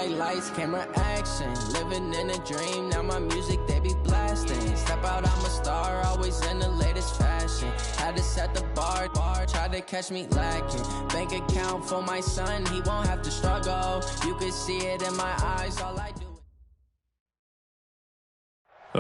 like lights, camera, action. Living in a dream, now my music, they be blasting. Step out, I'm a star, always in the latest fashion. Had to set the bar, try to catch me lacking. Bank account for my son, he won't have to struggle. You can see it in my eyes, all I do.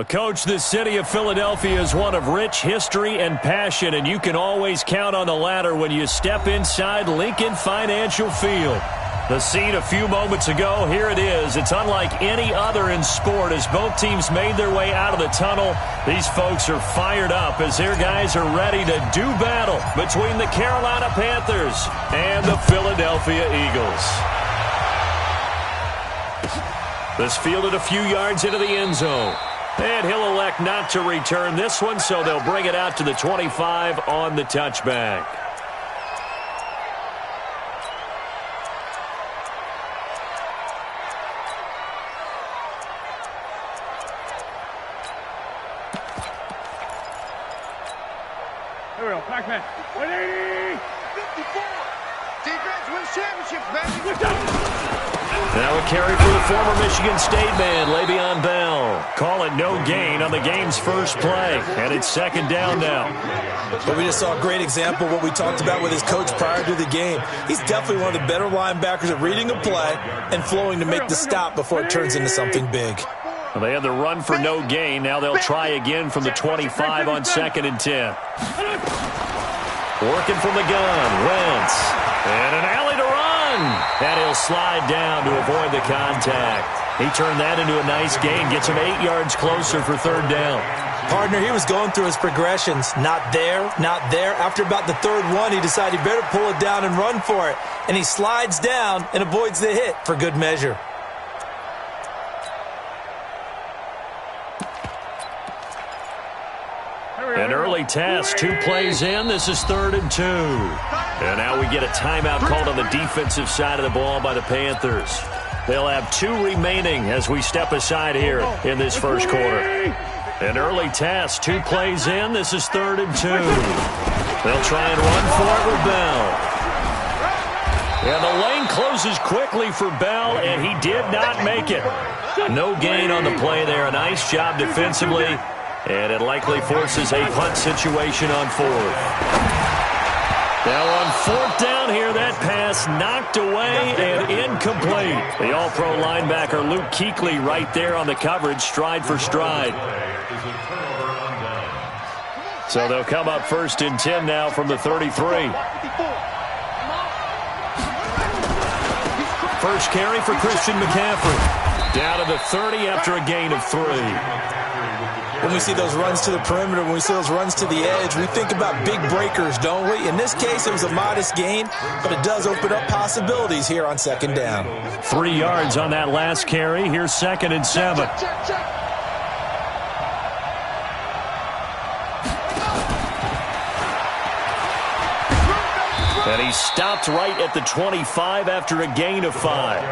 Coach, the city of Philadelphia is one of rich history and passion, and you can always count on the latter when you step inside Lincoln Financial Field. The scene a few moments ago, here it is. It's unlike any other in sport as both teams made their way out of the tunnel. These folks are fired up as their guys are ready to do battle between the Carolina Panthers and the Philadelphia Eagles. This fielded a few yards into the end zone. And he'll elect not to return this one, so they'll bring it out to the 25 on the touchback. Here we go, Pac-Man. 180! 54! Defense wins championships, baby! Now a carry for the former Michigan State man, Le'Veon Bell. Call it no gain on the game's first play, and it's second down now. But we just saw a great example of what we talked about with his coach prior to the game. He's definitely one of the better linebackers at reading a play and flowing to make the stop before it turns into something big. Well, they had the run for no gain. Now they'll try again from the 25 on 2nd and 10. Working from the gun, Wentz. And an alley to run. And he'll slide down to avoid the contact. He turned that into a nice gain. Gets him 8 yards closer for third down. Partner, he was going through his progressions. Not there, not there. After about the third one, he decided he better pull it down and run for it. And he slides down and avoids the hit for good measure. An early task, 2 plays in. This is 3rd and 2. And now we get a timeout called on the defensive side of the ball by the Panthers. They'll have 2 remaining as we step aside here in this first quarter. An early task, 2 plays in. This is 3rd and 2. They'll try and run for it with Bell. And the lane closes quickly for Bell, and he did not make it. No gain on the play there. A nice job defensively. And it likely forces a punt situation on 4th. Now on 4th down here, that pass knocked away and incomplete. The all-pro linebacker Luke Kuechly right there on the coverage, stride for stride. So they'll come up 1st and 10 now from the 33. First carry for Christian McCaffrey. Down to the 30 after a gain of 3. When we see those runs to the perimeter, when we see those runs to the edge, we think about big breakers, don't we? In this case, it was a modest gain, but it does open up possibilities here on 2nd down. 3 yards on that last carry. Here's 2nd and 7. And he stopped right at the 25 after a gain of 5.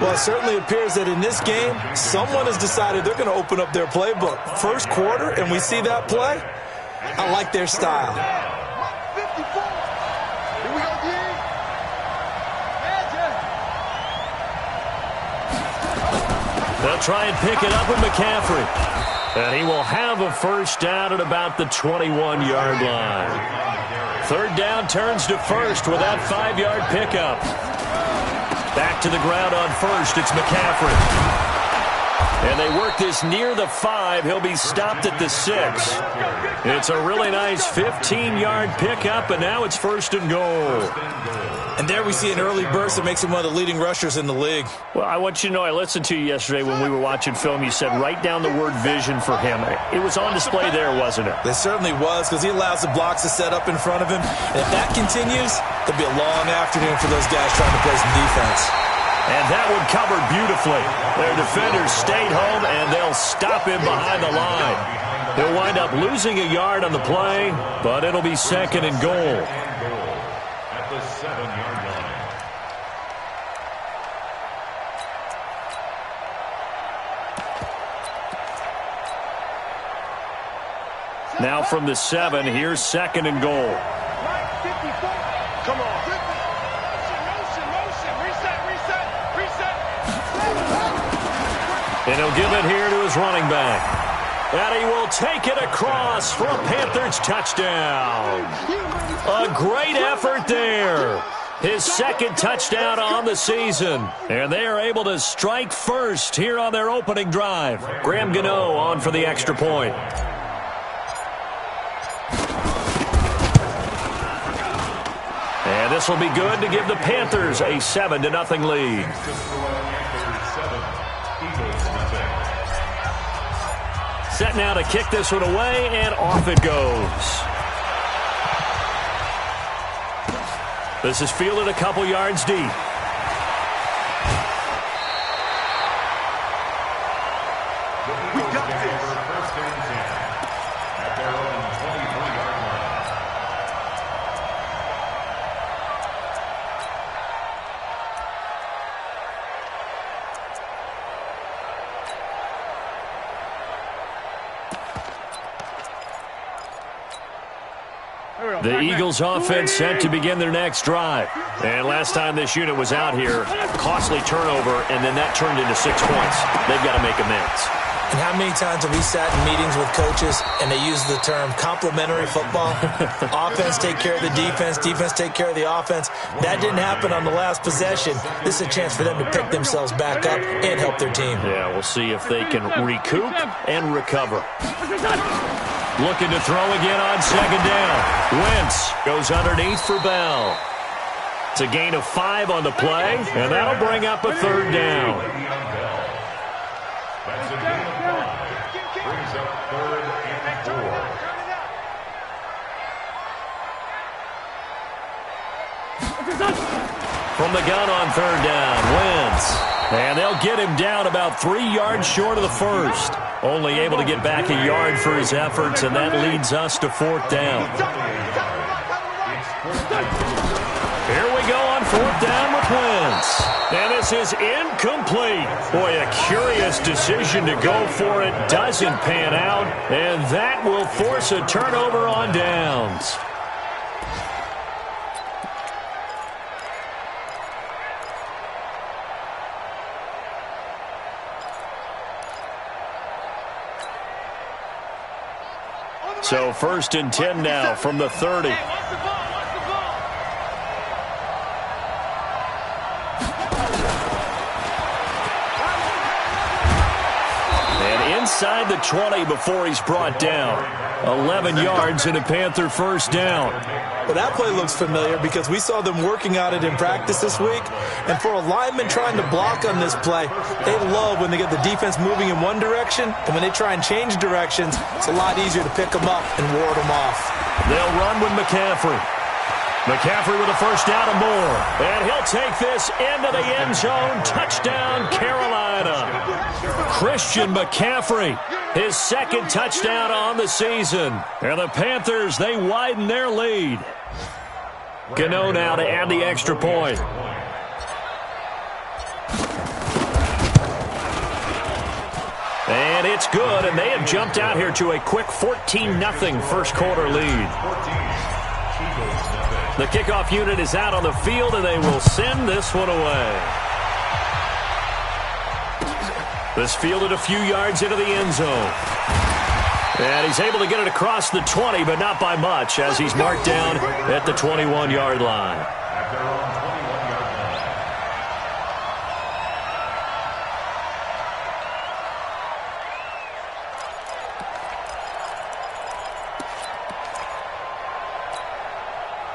Well, it certainly appears that in this game, someone has decided they're going to open up their playbook. First quarter, and we see that play. I like their style. They'll try and pick it up with McCaffrey. And he will have a first down at about the 21-yard line. 3rd down turns to 1st with that 5-yard pickup. Back to the ground on 1st. It's McCaffrey. And they work this near the 5. He'll be stopped at the 6. It's a really nice 15-yard pickup, and now it's 1st and goal. And there we see an early burst that makes him one of the leading rushers in the league. Well, I want you to know, I listened to you yesterday when we were watching film. You said write down the word vision for him. It was on display there, wasn't it? It certainly was, because he allows the blocks to set up in front of him. And if that continues, it'll be a long afternoon for those guys trying to play some defense. And that one covered beautifully. Their defenders stayed home, and they'll stop him behind the line. He'll wind up losing a yard on the play, but it'll be 2nd and goal. At the 7-yard line. Now from the 7, here's 2nd and goal. Come on. Motion, reset. And he'll give it here to his running back. And he will take it across for a Panthers touchdown. A great effort there. His second touchdown on the season. And they are able to strike first here on their opening drive. Graham Gano on for the extra point. And this will be good to give the Panthers a 7-0 lead. Set now to kick this one away, and off it goes. This is fielded a couple yards deep. We got this. First and 10 at their own 23-yard line. The Eagles offense set to begin their next drive. And last time this unit was out here, costly turnover, and then that turned into 6 points. They've got to make amends. And how many times have we sat in meetings with coaches and they use the term complementary football? Offense take care of the defense, defense take care of the offense. That didn't happen on the last possession. This is a chance for them to pick themselves back up and help their team. Yeah, we'll see if they can recoup and recover. Looking to throw again on second down. Wentz goes underneath for Bell. It's a gain of 5 on the play, and that'll bring up a third down. That's a gain of 5. Brings up 3rd and 4. From the gun on third down, Wentz. And they'll get him down about 3 yards short of the first. Only able to get back a yard for his efforts, and that leads us to 4th down. Here we go on 4th down with Wentz. And this is incomplete. Boy, a curious decision to go for it. Doesn't pan out, and that will force a turnover on downs. So 1st and 10 now from the 30. And inside the 20 before he's brought down. 11 yards and a Panther first down. Well, that play looks familiar because we saw them working on it in practice this week. And for a lineman trying to block on this play, they love when they get the defense moving in one direction. And when they try and change directions, it's a lot easier to pick them up and ward them off. They'll run with McCaffrey. McCaffrey with a first down and more. And he'll take this into the end zone. Touchdown, Carolina. Christian McCaffrey, his second touchdown on the season. And the Panthers, they widen their lead. Gano now to add the extra point. And it's good, and they have jumped out here to a quick 14-0 first quarter lead. The kickoff unit is out on the field, and they will send this one away. This fielded a few yards into the end zone. And he's able to get it across the 20, but not by much, as he's marked down at the 21-yard line. At their own 21-yard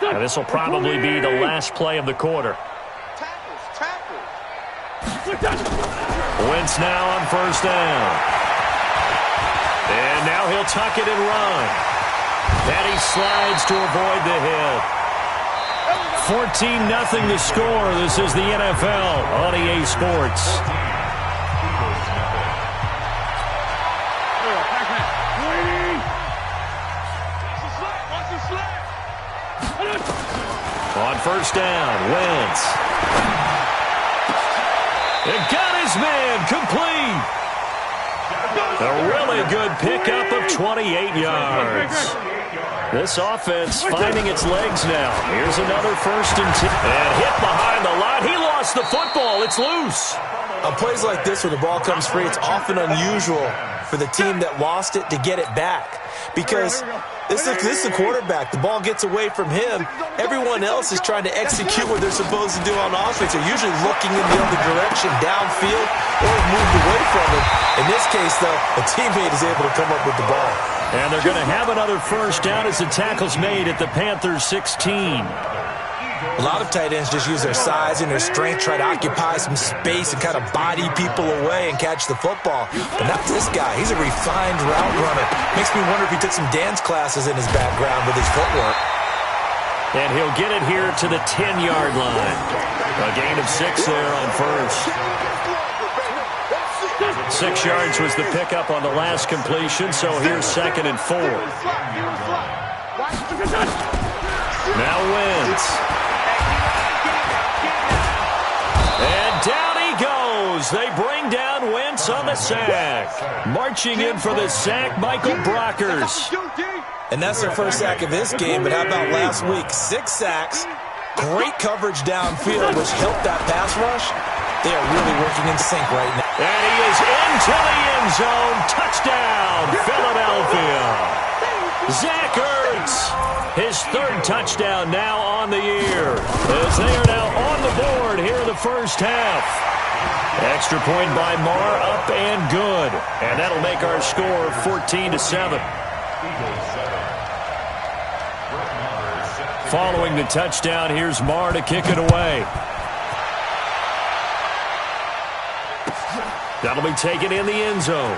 line. Now, this will probably be the last play of the quarter. Wentz now on first down. And now he'll tuck it and run. And he slides to avoid the hit. 14-0 the score. This is the NFL on EA Sports. On first down, Wentz. It got his man complete. A really good pickup of 28 yards. This offense finding its legs now. Here's another 1st and 10. And hit behind the line. He lost lost the football. It's loose. On plays like this where the ball comes free, it's often unusual for the team that lost it to get it back. Because this is the quarterback. The ball gets away from him. Everyone else is trying to execute what they're supposed to do on offense. They're usually looking in the other direction, downfield, or moved away from him. In this case, though, a teammate is able to come up with the ball. And they're going to have another first down as the tackle's made at the Panthers' 16. A lot of tight ends just use their size and their strength, try to occupy some space and kind of body people away and catch the football. But not this guy. He's a refined route runner. Makes me wonder if he took some dance classes in his background with his footwork. And he'll get it here to the 10-yard line. A gain of 6 there on first. 6 yards was the pickup on the last completion, so here's 2nd and 4. Now Wentz. And down he goes. They bring down Wentz on the sack. Marching in for the sack, Michael Brockers. And that's their first sack of this game, but how about last week? 6 sacks, great coverage downfield, which helped that pass rush. They are really working in sync right now. And he is into the end zone. Touchdown, Philadelphia. Zach Ertz, his 3rd touchdown now on the year, as they are now on the board here in the first half. Extra point by Marr, up and good. And that'll make our score 14-7. Following the touchdown, here's Marr to kick it away. That'll be taken in the end zone.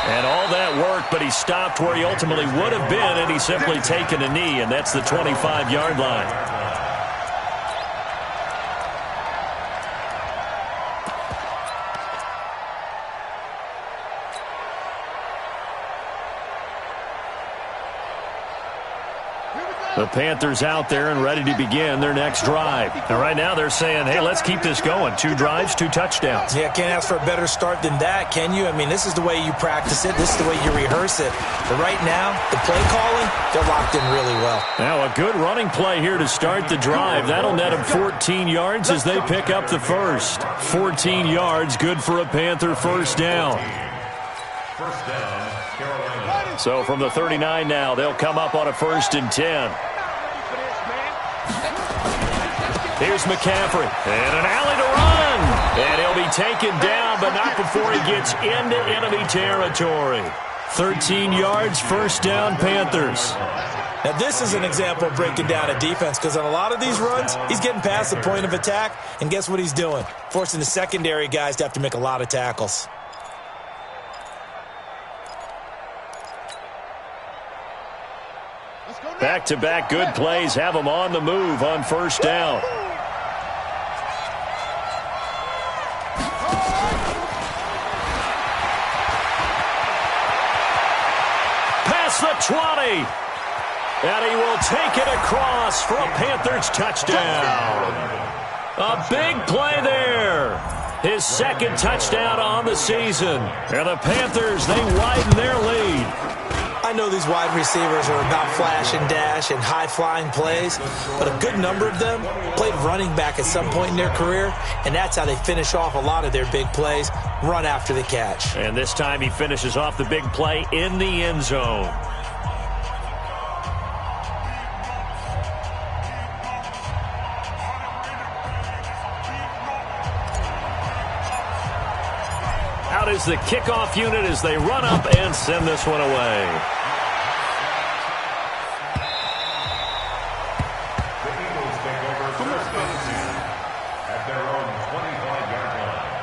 And all that work, but he stopped where he ultimately would have been, and he's simply taken a knee, and that's the 25-yard line. The Panthers out there and ready to begin their next drive. And right now they're saying, hey, let's keep this going. 2 drives, 2 touchdowns. Yeah, can't ask for a better start than that, can you? I mean, this is the way you practice it. This is the way you rehearse it. But right now, the play calling, they're locked in really well. Now a good running play here to start the drive. That'll net them 14 yards as they pick up the first. 14 yards, good for a Panther first down. First down, Carolina. So from the 39 now, they'll come up on a 1st and 10. Here's McCaffrey. And an alley to run. And he'll be taken down, but not before he gets into enemy territory. 13 yards, first down, Panthers. Now, this is an example of breaking down a defense, because on a lot of these runs, he's getting past the point of attack, and guess what he's doing? Forcing the secondary guys to have to make a lot of tackles. Back-to-back good plays have them on the move on first down. Past the 20. And he will take it across for a Panthers touchdown. A big play there. His 2nd touchdown on the season. And the Panthers, they widen their lead. I know these wide receivers are about flash and dash and high-flying plays, but a good number of them played running back at some point in their career, and that's how they finish off a lot of their big plays, run after the catch. And this time he finishes off the big play in the end zone. Out is the kickoff unit as they run up and send this one away. At their own 25-yard line.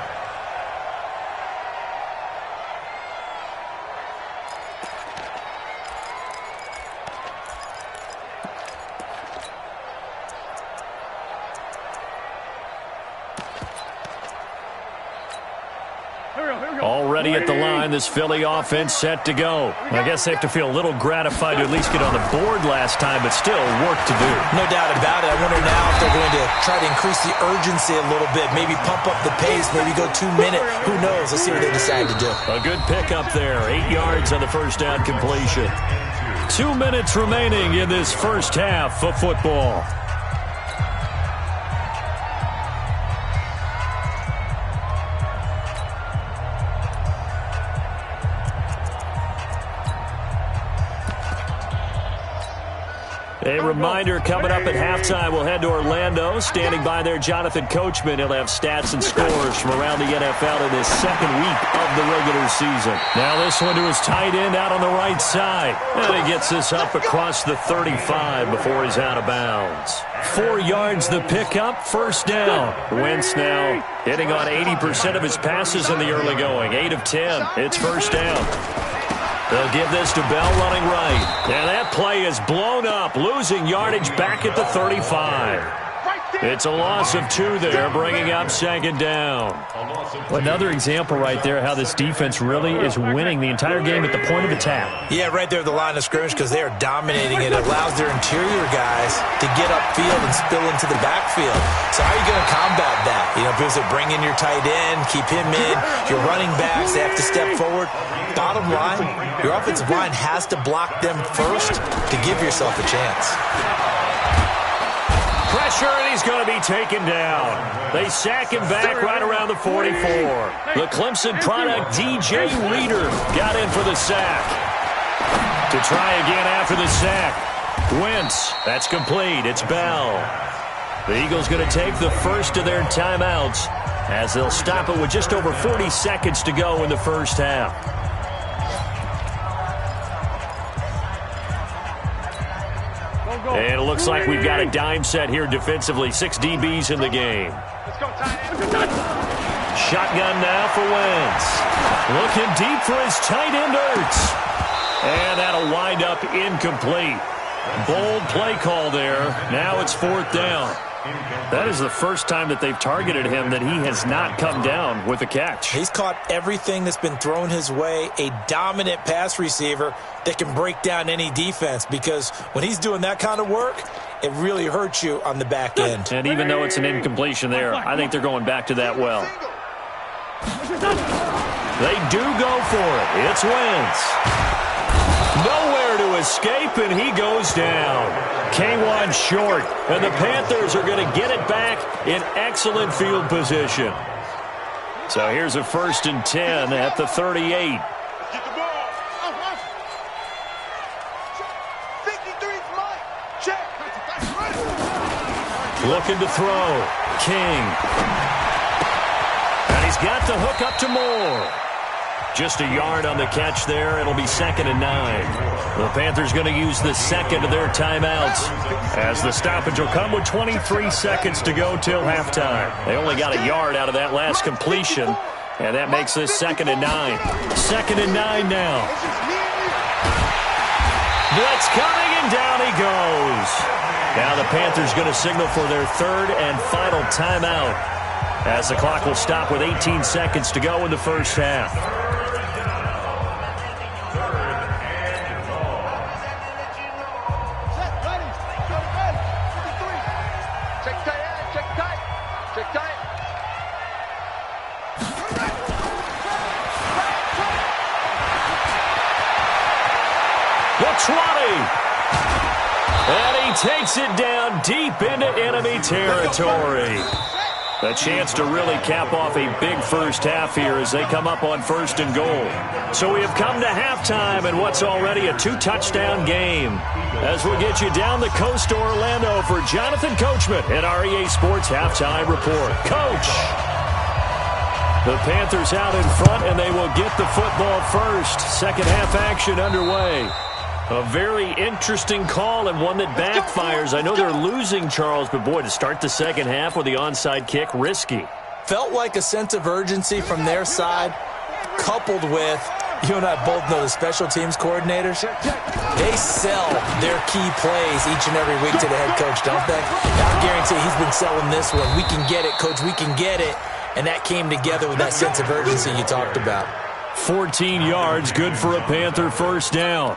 Already at the line, this Philly offense set to go. I guess they have to feel a little gratified to at least get on the board last time, but still work to do. No doubt about it. I wonder now if they're going to try to increase the urgency a little bit, maybe pump up the pace, maybe go 2-minute. Who knows? Let's see what they decide to do. A good pickup there. 8 yards on the first down completion. 2 minutes remaining in this first half of football. A reminder coming up at halftime, we'll head to Orlando. Standing by there, Jonathan Coachman. He'll have stats and scores from around the NFL in this second week of the regular season. Now this one to his tight end out on the right side. And he gets this up across the 35 before he's out of bounds. 4 yards the pickup, first down. Wentz now hitting on 80% of his passes in the early going. 8 of 10. It's first down. They'll give this to Bell running right. And that play is blown up, losing yardage back at the 35. It's a loss of 2 there, bringing up second down. Well, another example right there how this defense really is winning the entire game at the point of attack. Yeah, right there at the line of scrimmage because they are dominating it. It allows their interior guys to get upfield and spill into the backfield. So how are you going to combat that? You know, people say bring in your tight end, keep him in. Your running backs, they have to step forward. Bottom line, your offensive line has to block them first to give yourself a chance. Pressure, and he's going to be taken down. They sack him back right around the 44. The Clemson product, DJ Reader, got in for the sack. To try again after the sack. Wentz, that's complete. It's Bell. The Eagles going to take the first of their timeouts as they'll stop it with just over 40 seconds to go in the first half. And it looks like we've got a dime set here defensively. 6 DBs in the game. Shotgun now for Wentz. Looking deep for his tight end, Ertz. And that'll wind up incomplete. Bold play call there. Now it's 4th down. That is the first time that they've targeted him that he has not come down with a catch. He's caught everything that's been thrown his way. A dominant pass receiver that can break down any defense because when he's doing that kind of work, it really hurts you on the back end. And even though it's an incompletion there, I think they're going back to that well. They do go for it. It's Wentz. Nowhere to escape, and he goes down. K1 short, and the Panthers are going to get it back in excellent field position. So here's a 1st and 10 at the 38. Looking to throw. King. And he's got the hook up to Moore. Just a yard on the catch there. It'll be 2nd and 9. The Panthers going to use the second of their timeouts as the stoppage will come with 23 seconds to go till halftime. They only got a yard out of that last completion, and that makes this 2nd and 9. 2nd and 9 now. Blitz coming, and down he goes. Now the Panthers going to signal for their 3rd and final timeout as the clock will stop with 18 seconds to go in the first half. The 20. And he takes it down deep into enemy territory. A chance to really cap off a big first half here as they come up on 1st and goal. So we have come to halftime in what's already a 2-touchdown game. As we'll get you down the coast to Orlando for Jonathan Coachman at our EA Sports Halftime Report. Coach! The Panthers out in front, and they will get the football first. Second half action underway. A very interesting call and one that backfires. I know they're losing, Charles, but boy, to start the second half with the onside kick, risky. Felt like a sense of urgency from their side, coupled with, you and I both know the special teams coordinators, they sell their key plays each and every week to the head coach, don't they? I guarantee he's been selling this one. We can get it, coach, we can get it. And that came together with that sense of urgency you talked about. 14 yards, good for a Panther first down.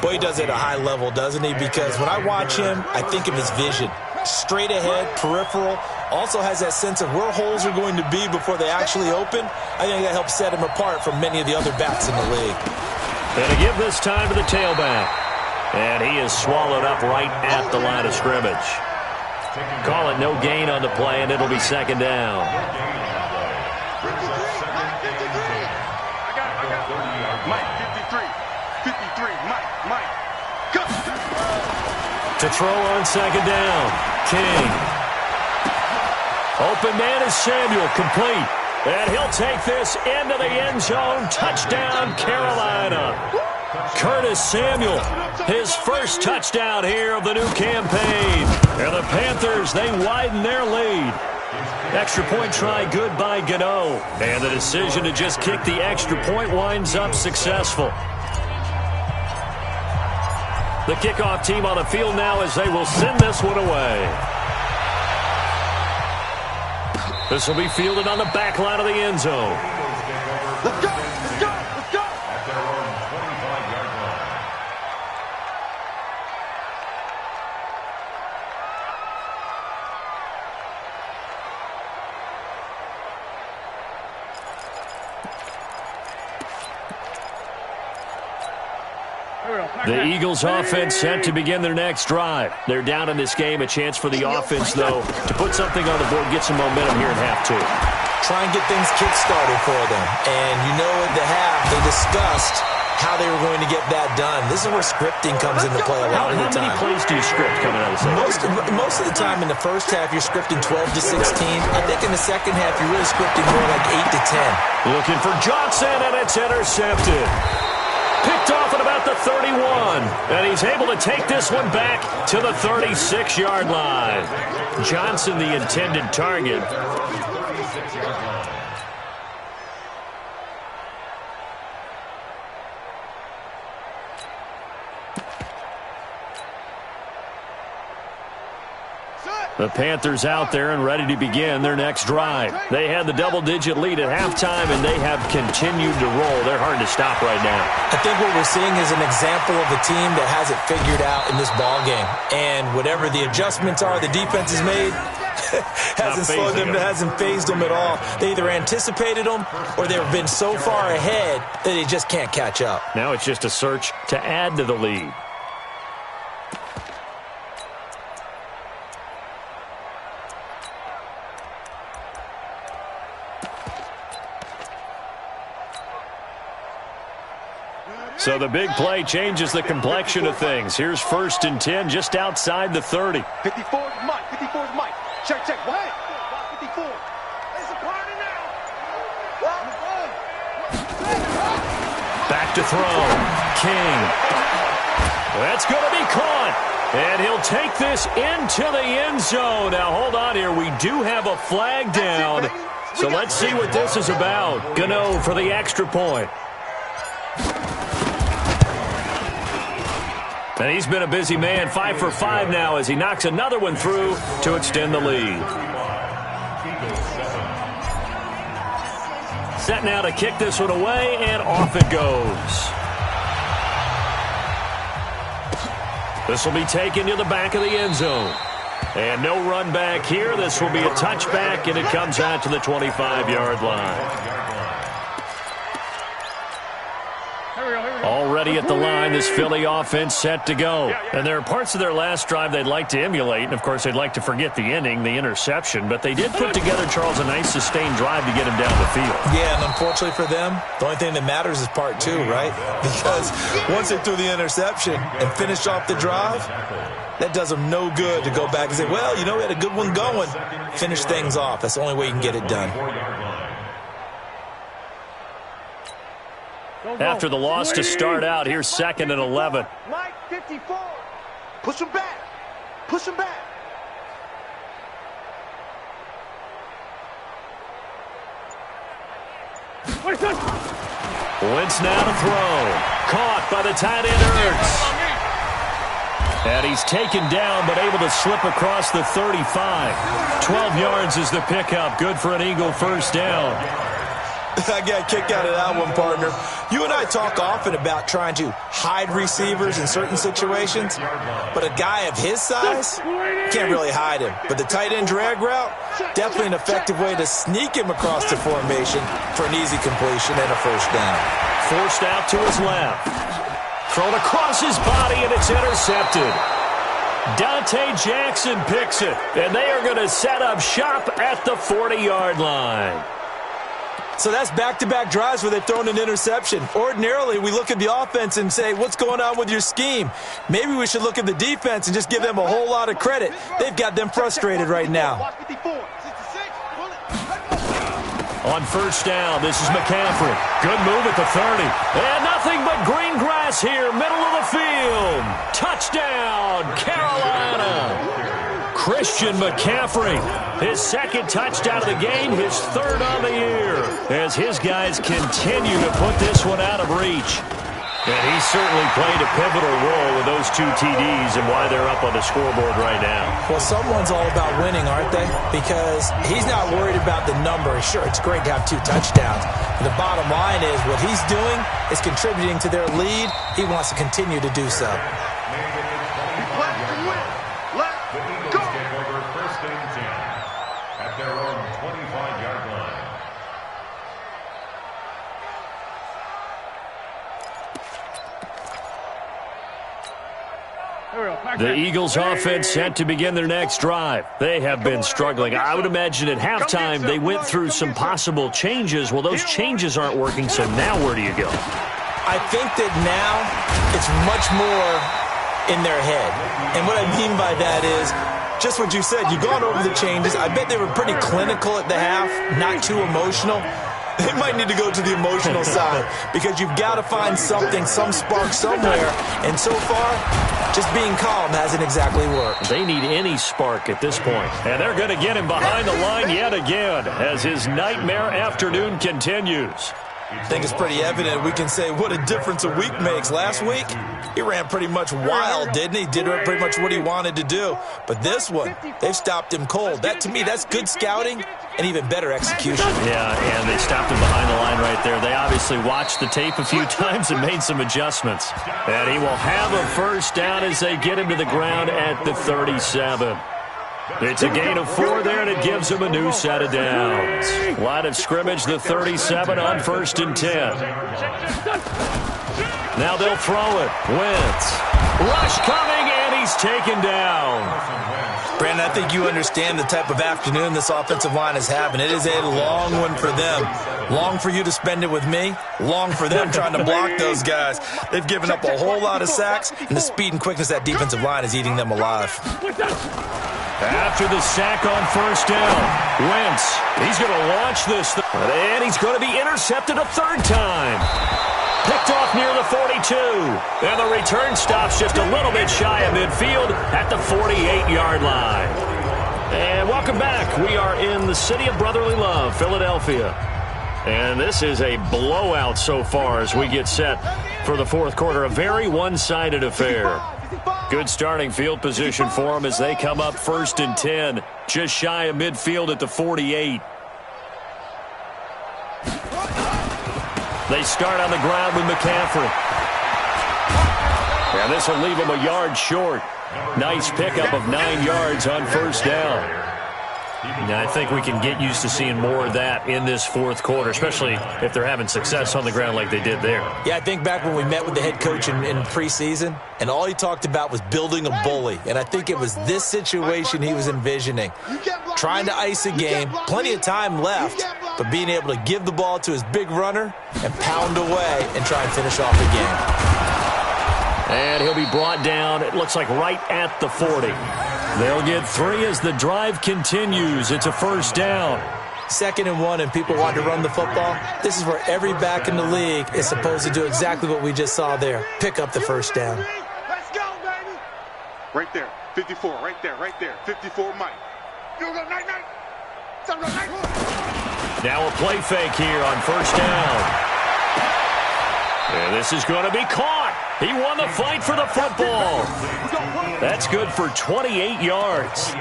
Boy, he does it at a high level, doesn't he? Because when I watch him, I think of his vision. Straight ahead, peripheral, also has that sense of where holes are going to be before they actually open. I think that helps set him apart from many of the other backs in the league. And to give this time to the tailback. And he is swallowed up right at the line of scrimmage. Call it no gain on the play, and it'll be 2nd down. To throw on second down. King. Open man is Samuel, complete. And he'll take this into the end zone. Touchdown, Carolina. Curtis Samuel, his first touchdown here of the new campaign. And the Panthers, they widen their lead. Extra point try good by Gano. And the decision to just kick the extra point winds up successful. The kickoff team on the field now as they will send this one away. This will be fielded on the back line of the end zone. Let's go! Let's go! Let's go! At their own 25-yard line. The Eagles offense set to begin their next drive. They're down in this game. A chance for the offense, though, to put something on the board, get some momentum here in half two. Try and get things kick-started for them. And you know at the half, they discussed how they were going to get that done. This is where scripting comes into play a lot of the time. How many plays do you script coming out of the second? Most of the time in the first half, you're scripting 12 to 16. I think in the second half, you're really scripting more like 8 to 10. Looking for Johnson, and it's intercepted. Picked off at about the 31. And he's able to take this one back to the 36-yard line. Johnson, the intended target. The Panthers out there and ready to begin their next drive. They had the double-digit lead at halftime, and they have continued to roll. They're hard to stop right now. I think what we're seeing is an example of a team that has it figured out in this ball game. And whatever the adjustments are the defense has made, hasn't phased them at all. They either anticipated them or they've been so far ahead that they just can't catch up. Now it's just a search to add to the lead. So the big play changes the complexion of things. Here's 1st and 10 just outside the 30. 54 is Mike. 54 is Mike. Check, check. What? 54. It's a party now. Back to throw. King. That's going to be caught. And he'll take this into the end zone. Now, hold on here. We do have a flag down. So let's see what this is about. Gano for the extra point. And he's been a busy man, 5 for 5 now as he knocks another one through to extend the lead. Set now to kick this one away, and off it goes. This will be taken to the back of the end zone. And no run back here. This will be a touchback, and it comes out to the 25-yard line. Already at the line, this Philly offense set to go. And there are parts of their last drive they'd like to emulate. And, of course, they'd like to forget the inning, the interception. But they did put together, Charles, a nice sustained drive to get him down the field. Yeah, and unfortunately for them, the only thing that matters is part 2, right? Because once they threw the interception and finished off the drive, that does them no good to go back and say, well, you know, we had a good one going. Finish things off. That's the only way you can get it done. After the loss to start out, here's 2nd and 11. Mike, 54. Push him back. Push him back. Wentz now to throw. Caught by the tight end, Ertz. And he's taken down, but able to slip across the 35. 12 yards is the pickup. Good for an Eagle first down. I got a kick out of that one, partner. You and I talk often about trying to hide receivers in certain situations, but a guy of his size can't really hide him. But the tight end drag route, definitely an effective way to sneak him across the formation for an easy completion and a first down. Forced out to his left. Thrown across his body, and it's intercepted. Dante Jackson picks it, and they are going to set up shop at the 40-yard line. So that's back-to-back drives where they've thrown an interception. Ordinarily, we look at the offense and say, what's going on with your scheme? Maybe we should look at the defense and just give them a whole lot of credit. They've got them frustrated right now. On first down, this is McCaffrey. Good move at the 30. And nothing but green grass here, middle of the field. Touchdown, Carolina. Christian McCaffrey, his second touchdown of the game, his third on the year, as his guys continue to put this one out of reach. And he certainly played a pivotal role with those 2 TDs and why they're up on the scoreboard right now. Well, someone's all about winning, aren't they? Because he's not worried about the number. Sure, it's great to have 2 touchdowns. But the bottom line is what he's doing is contributing to their lead. He wants to continue to do so. The Eagles offense set to begin their next drive. They have been struggling. I would imagine at halftime they went through some possible changes. Well, those changes aren't working, so now where do you go? I think that now it's much more in their head. And what I mean by that is just what you said. You've gone over the changes. I bet they were pretty clinical at the half, not too emotional. They might need to go to the emotional side because you've got to find something, some spark somewhere. And so far, just being calm hasn't exactly worked. They need any spark at this point. And they're going to get him behind the line yet again as his nightmare afternoon continues. I think it's pretty evident. We can say what a difference a week makes. Last week, he ran pretty much wild, didn't he? Did pretty much what he wanted to do. But this one, they've stopped him cold. That, to me, that's good scouting and even better execution. Yeah, and they stopped him behind the line right there. They obviously watched the tape a few times and made some adjustments. And he will have a first down as they get him to the ground at the 37. It's a gain of 4 there, and it gives them a new set of downs. Line of scrimmage, the 37 on 1st and 10. Now they'll throw it. Wentz. Rush coming, and he's taken down. Brandon, I think you understand the type of afternoon this offensive line is having. It is a long one for them. Long for you to spend it with me. Long for them trying to block those guys. They've given up a whole lot of sacks, and the speed and quickness of that defensive line is eating them alive. After the sack on first down, Wentz, he's going to launch this, and he's going to be intercepted a 3rd time. Picked off near the 42, and the return stops just a little bit shy of midfield at the 48-yard line. And welcome back. We are in the city of brotherly love, Philadelphia. And this is a blowout so far as we get set for the 4th quarter. A very one-sided affair. Good starting field position for them as they come up 1st and 10, just shy of midfield at the 48. They start on the ground with McCaffrey. And this will leave them a yard short. Nice pickup of 9 yards on first down. Now, I think we can get used to seeing more of that in this 4th quarter, especially if they're having success on the ground like they did there. Yeah, I think back when we met with the head coach in preseason, and all he talked about was building a bully. And I think it was this situation he was envisioning. Trying to ice a game, plenty of time left, but being able to give the ball to his big runner and pound away and try and finish off the game. And he'll be brought down, it looks like right at the 40. They'll get 3 as the drive continues. It's a first down. 2nd and 1, and people want to run the football. This is where every back in the league is supposed to do exactly what we just saw there. Pick up the first down. Let's go, baby. Right there. 54. Right there. 54, Mike. You go, night. Now a play fake here on first down. And this is going to be caught. He won the fight for the football. That's good for 28 yards.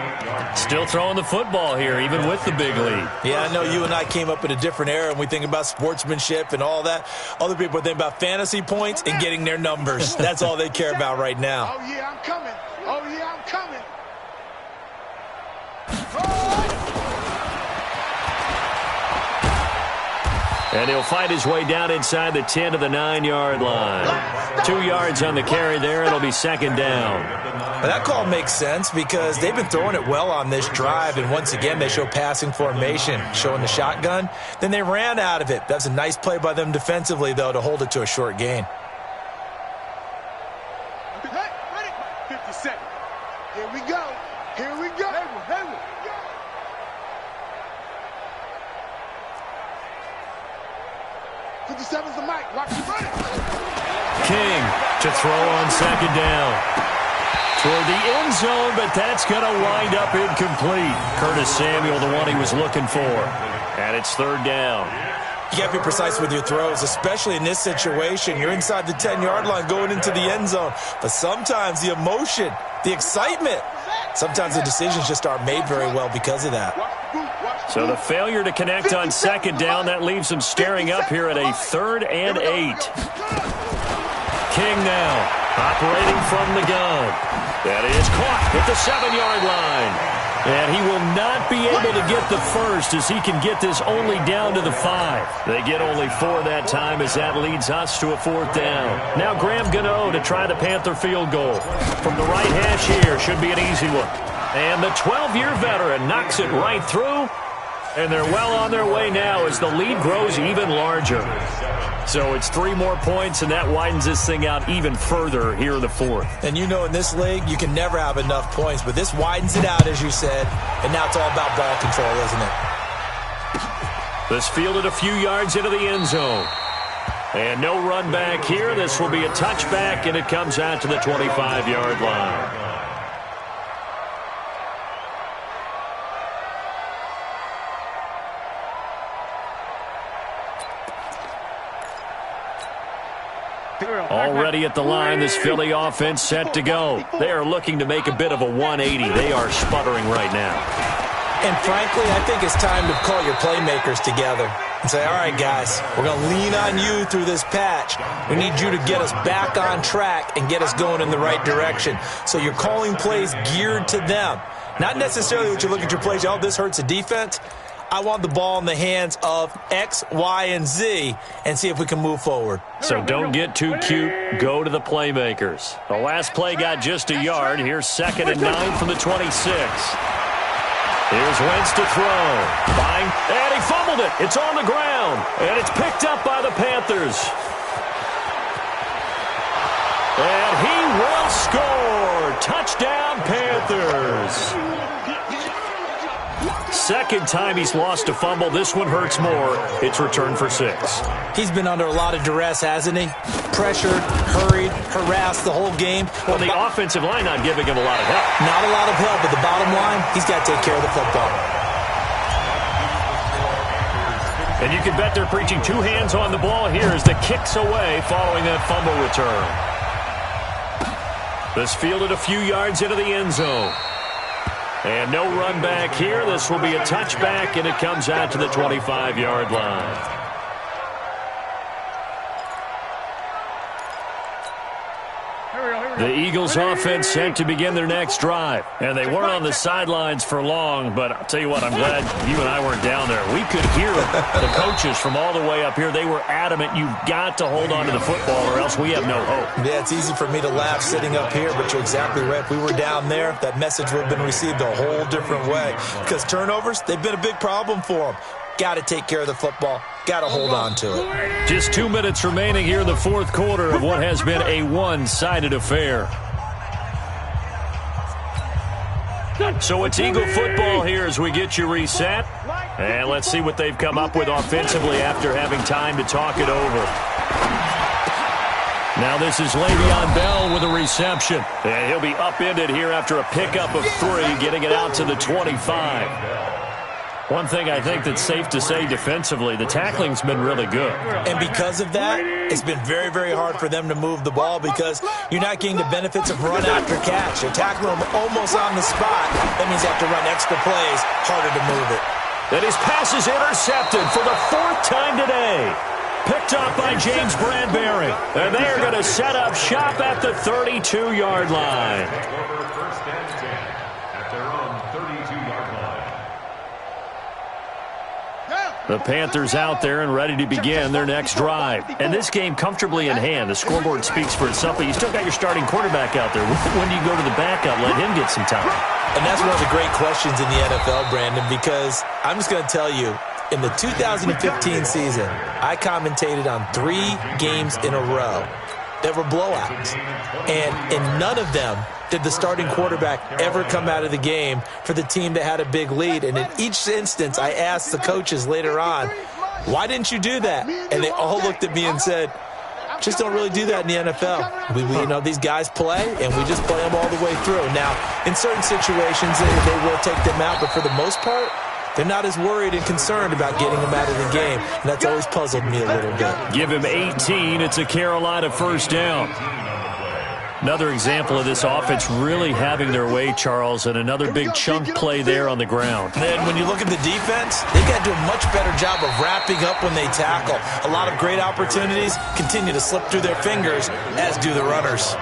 Still throwing the football here, even with the big lead. Yeah, I know you and I came up in a different era, and we think about sportsmanship and all that. Other people think about fantasy points and getting their numbers. That's all they care about right now. Oh, yeah, I'm coming. And he'll fight his way down inside the 10 to the 9-yard line. 2 yards on the carry there. It'll be second down. Well, that call makes sense because they've been throwing it well on this drive, and once again they show passing formation, showing the shotgun. Then they ran out of it. That's a nice play by them defensively, though, to hold it to a short gain. 50 seconds. Here we go. Here we go. 57's the mic. Watch him run it. King to throw on second down. Toward the end zone, but that's going to wind up incomplete. Curtis Samuel, the one he was looking for. And it's third down. You got to be precise with your throws, especially in this situation. You're inside the 10-yard line going into the end zone. But sometimes the emotion, the excitement, sometimes the decisions just aren't made very well because of that. So the failure to connect on second down, that leaves them staring up here at a 3rd and 8. King now operating from the gun. That is caught at the 7-yard line. And he will not be able to get the first as he can get this only down to the 5. They get only 4 that time as that leads us to a 4th down. Now Graham Gano to try the Panther field goal. From the right hash here, should be an easy one. And the 12-year veteran knocks it right through. And they're well on their way now as the lead grows even larger. So it's 3 more points, and that widens this thing out even further here in the 4th. And you know in this league, you can never have enough points, but this widens it out, as you said, and now it's all about ball control, isn't it? This fielded a few yards into the end zone. And no run back here. This will be a touchback, and it comes out to the 25-yard line. Already at the line, this Philly offense set to go. They are looking to make a bit of a 180. They are sputtering right now. And frankly, I think it's time to call your playmakers together and say, all right, guys, we're going to lean on you through this patch. We need you to get us back on track and get us going in the right direction. So you're calling plays geared to them. Not necessarily what you look at your plays, oh, this hurts the defense. I want the ball in the hands of X, Y, and Z and see if we can move forward. So don't get too cute. Go to the playmakers. The last play got just a yard. Here's 2nd and 9 from the 26. Here's Wentz to throw. Fine. And he fumbled it. It's on the ground. And it's picked up by the Panthers. And he will score. Touchdown, Panthers. Second time he's lost a fumble. This one hurts more. It's returned for 6. He's been under a lot of duress, hasn't he? Pressured, hurried, harassed the whole game. Well, the offensive line not giving him a lot of help. Not a lot of help, but the bottom line, he's got to take care of the football. And you can bet they're preaching 2 hands on the ball here as the kick's away following that fumble return. This fielded a few yards into the end zone. And no run back here. This will be a touchback, and it comes out to the 25-yard line. The Eagles offense set to begin their next drive. And they weren't on the sidelines for long, but I'll tell you what, I'm glad you and I weren't down there. We could hear the coaches from all the way up here. They were adamant, you've got to hold on to the football or else we have no hope. Yeah, it's easy for me to laugh sitting up here, but you're exactly right. If we were down there, that message would have been received a whole different way. Because turnovers, they've been a big problem for them. Got to take care of the football. Got to hold on to it. Just 2 minutes remaining here in the 4th quarter of what has been a one-sided affair. So it's Eagle football here as we get you reset. And let's see what they've come up with offensively after having time to talk it over. Now this is Le'Veon Bell with a reception. And he'll be upended here after a pickup of 3, getting it out to the 25. One thing I think that's safe to say defensively, the tackling's been really good. And because of that, it's been very, very hard for them to move the ball because you're not getting the benefits of run after catch. You're tackling them almost on the spot. That means you have to run extra plays, harder to move it. And his pass is intercepted for the 4th time today. Picked up by James Bradbury. And they are going to set up shop at the 32-yard line. At their own 32-yard line. The Panthers out there and ready to begin their next drive. And this game comfortably in hand. The scoreboard speaks for itself, but you still got your starting quarterback out there. When do you go to the backup, let him get some time? And that's one of the great questions in the NFL, Brandon, because I'm just going to tell you, in the 2015 season, I commentated on 3 games in a row that were blowouts. And in none of them did the starting quarterback ever come out of the game for the team that had a big lead. And in each instance, I asked the coaches later on, why didn't you do that? And they all looked at me and said, just don't really do that in the NFL. These guys play, and we just play them all the way through. Now, in certain situations, they will take them out, but for the most part, they're not as worried and concerned about getting him out of the game. And that's always puzzled me a little bit. Give him 18. It's a Carolina first down. Another example of this offense really having their way, Charles, and another big chunk play there on the ground. And then when you look at the defense, they've got to do a much better job of wrapping up when they tackle. A lot of great opportunities continue to slip through their fingers, as do the runners.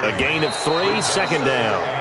A gain of 3, second down.